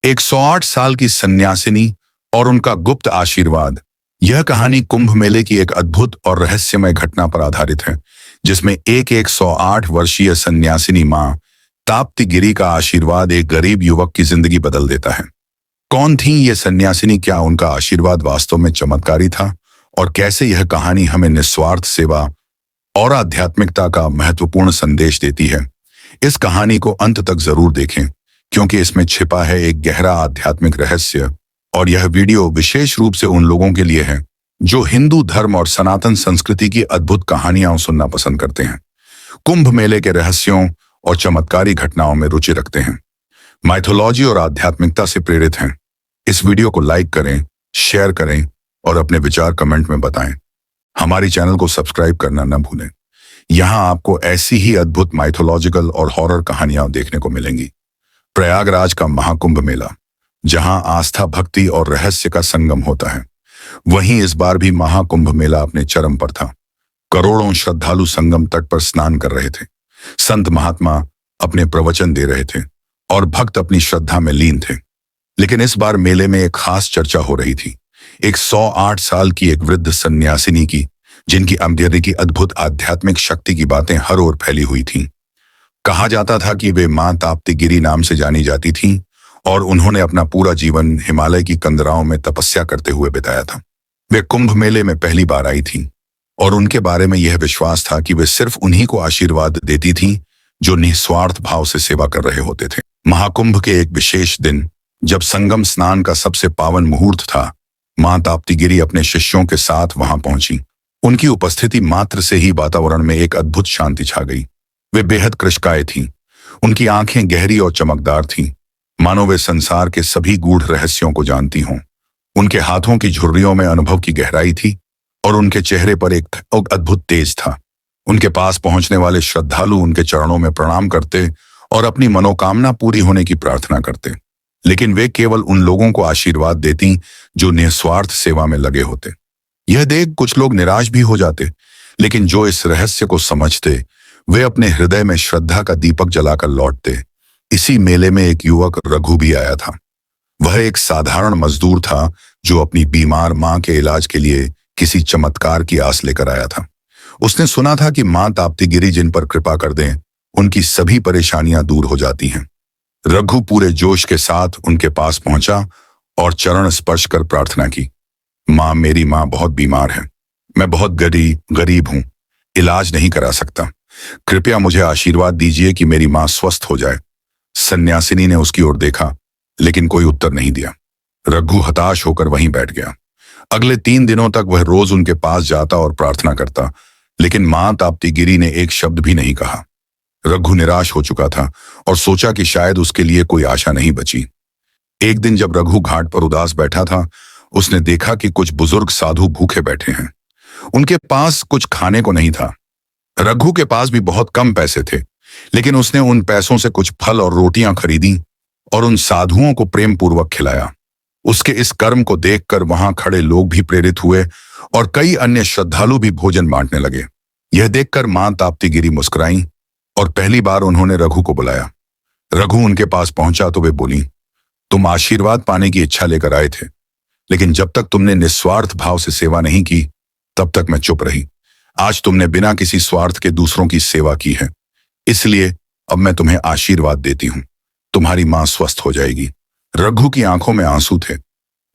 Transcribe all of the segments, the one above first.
108 साल की सन्यासिनी और उनका गुप्त आशीर्वाद। यह कहानी कुंभ मेले की एक अद्भुत और रहस्यमय घटना पर आधारित है, जिसमें एक 108 वर्षीय सन्यासिनी मां ताप्ती गिरी का आशीर्वाद एक गरीब युवक की जिंदगी बदल देता है। कौन थी ये सन्यासिनी, क्या उनका आशीर्वाद वास्तव में चमत्कारी था, और कैसे यह कहानी हमें निस्वार्थ सेवा और आध्यात्मिकता का महत्वपूर्ण संदेश देती है। इस कहानी को अंत तक जरूर देखें, क्योंकि इसमें छिपा है एक गहरा आध्यात्मिक रहस्य, और यह वीडियो विशेष रूप से उन लोगों के लिए है जो हिंदू धर्म और सनातन संस्कृति की अद्भुत कहानियां सुनना पसंद करते हैं, कुंभ मेले के रहस्यों और चमत्कारी घटनाओं में रुचि रखते हैं, माइथोलॉजी और आध्यात्मिकता से प्रेरित हैं। इस वीडियो को लाइक करें, शेयर करें और अपने विचार कमेंट में बताएं। हमारी चैनल को सब्सक्राइब करना न भूलें। यहाँ आपको ऐसी ही अद्भुत माइथोलॉजिकल और हॉरर कहानियां देखने को मिलेंगी। प्रयागराज का महाकुंभ मेला, जहां आस्था, भक्ति और रहस्य का संगम होता है, वहीं इस बार भी महाकुंभ मेला अपने चरम पर था। करोड़ों श्रद्धालु संगम तट पर स्नान कर रहे थे, संत महात्मा अपने प्रवचन दे रहे थे और भक्त अपनी श्रद्धा में लीन थे। लेकिन इस बार मेले में एक खास चर्चा हो रही थी, 108 साल की एक वृद्ध सन्यासिनी की, जिनकी अमृत की अद्भुत आध्यात्मिक शक्ति की बातें हर ओर फैली हुई थीं। कहा जाता था कि वे मां ताप्ती गिरी नाम से जानी जाती थीं और उन्होंने अपना पूरा जीवन हिमालय की कंदराओं में तपस्या करते हुए बिताया था। वे कुंभ मेले में पहली बार आई थीं और उनके बारे में यह विश्वास था कि वे सिर्फ उन्हीं को आशीर्वाद देती थीं जो निस्वार्थ भाव से सेवा कर रहे होते थे। महाकुंभ के एक विशेष दिन, जब संगम स्नान का सबसे पावन मुहूर्त था, मां ताप्ती गिरी अपने शिष्यों के साथ वहां पहुंची। उनकी उपस्थिति मात्र से ही वातावरण में एक अद्भुत शांति छा गई। वे बेहद कृशकाय थीं, उनकी आंखें गहरी और चमकदार थीं, मानो वे संसार के सभी गूढ़ रहस्यों को जानती हों। उनके हाथों की झुर्रियों में अनुभव की गहराई थी और उनके चेहरे पर एक अद्भुत तेज था। उनके पास पहुंचने वाले श्रद्धालु उनके चरणों में प्रणाम करते और अपनी मनोकामना पूरी होने की प्रार्थना करते। लेकिन वे केवल उन लोगों को आशीर्वाद देती जो निस्वार्थ सेवा में लगे होते। यह देख कुछ लोग निराश भी हो जाते, लेकिन जो इस रहस्य को समझते, वे अपने हृदय में श्रद्धा का दीपक जलाकर लौटते। इसी मेले में एक युवक रघु भी आया था। वह एक साधारण मजदूर था जो अपनी बीमार मां के इलाज के लिए किसी चमत्कार की आस लेकर आया था। उसने सुना था कि मां ताप्ती गिरी जिन पर कृपा कर दें, उनकी सभी परेशानियां दूर हो जाती हैं। रघु पूरे जोश के साथ उनके पास पहुंचा और चरण स्पर्श कर प्रार्थना की, मां, मेरी मां बहुत बीमार है। मैं बहुत गरीब हूं, इलाज नहीं करा सकता। कृपया मुझे आशीर्वाद दीजिए कि मेरी मां स्वस्थ हो जाए। सन्यासिनी ने उसकी ओर देखा, लेकिन कोई उत्तर नहीं दिया। रघु हताश होकर वहीं बैठ गया। अगले 3 दिनों तक वह रोज उनके पास जाता और प्रार्थना करता, लेकिन मां ताप्ती गिरी ने एक शब्द भी नहीं कहा। रघु निराश हो चुका था और सोचा कि शायद उसके लिए कोई आशा नहीं बची। एक दिन जब रघु घाट पर उदास बैठा था, उसने देखा कि कुछ बुजुर्ग साधु भूखे बैठे हैं। उनके पास कुछ खाने को नहीं था। रघु के पास भी बहुत कम पैसे थे, लेकिन उसने उन पैसों से कुछ फल और रोटियां खरीदी और उन साधुओं को प्रेम पूर्वक खिलाया। उसके इस कर्म को देखकर वहां खड़े लोग भी प्रेरित हुए और कई अन्य श्रद्धालु भी भोजन बांटने लगे। यह देखकर मां ताप्ती गिरी मुस्कुराई और पहली बार उन्होंने रघु को बुलाया। रघु उनके पास पहुंचा तो वे बोली, तुम आशीर्वाद पाने की इच्छा लेकर आए थे, लेकिन जब तक तुमने निस्वार्थ भाव से सेवा नहीं की, तब तक मैं चुप रही। आज तुमने बिना किसी स्वार्थ के दूसरों की सेवा की है, इसलिए अब मैं तुम्हें आशीर्वाद देती हूं, तुम्हारी मां स्वस्थ हो जाएगी। रघु की आंखों में आंसू थे।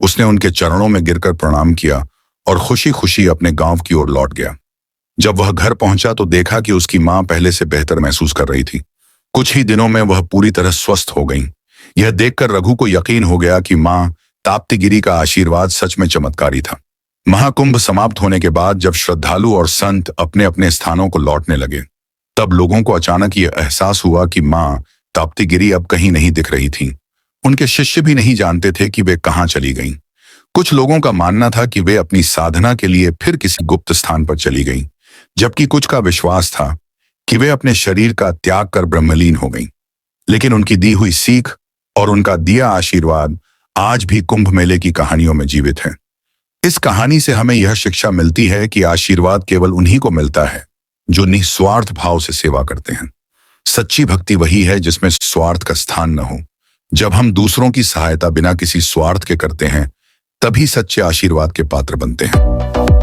उसने उनके चरणों में गिरकर प्रणाम किया और खुशी खुशी अपने गांव की ओर लौट गया। जब वह घर पहुंचा तो देखा कि उसकी मां पहले से बेहतर महसूस कर रही थी। कुछ ही दिनों में वह पूरी तरह स्वस्थ हो गई। यह देखकर रघु को यकीन हो गया कि मां ताप्ती गिरी का आशीर्वाद सच में चमत्कारी था। महाकुंभ समाप्त होने के बाद जब श्रद्धालु और संत अपने अपने स्थानों को लौटने लगे, तब लोगों को अचानक यह एहसास हुआ कि मां ताप्ती गिरी अब कहीं नहीं दिख रही थी। उनके शिष्य भी नहीं जानते थे कि वे कहां चली गईं। कुछ लोगों का मानना था कि वे अपनी साधना के लिए फिर किसी गुप्त स्थान पर चली गईं, जबकि कुछ का विश्वास था कि वे अपने शरीर का त्याग कर ब्रह्मलीन हो गईं। लेकिन उनकी दी हुई सीख और उनका दिया आशीर्वाद आज भी कुंभ मेले की कहानियों में जीवित है। इस कहानी से हमें यह शिक्षा मिलती है कि आशीर्वाद केवल उन्हीं को मिलता है जो निस्वार्थ भाव से सेवा करते हैं। सच्ची भक्ति वही है जिसमें स्वार्थ का स्थान न हो। जब हम दूसरों की सहायता बिना किसी स्वार्थ के करते हैं, तभी सच्चे आशीर्वाद के पात्र बनते हैं।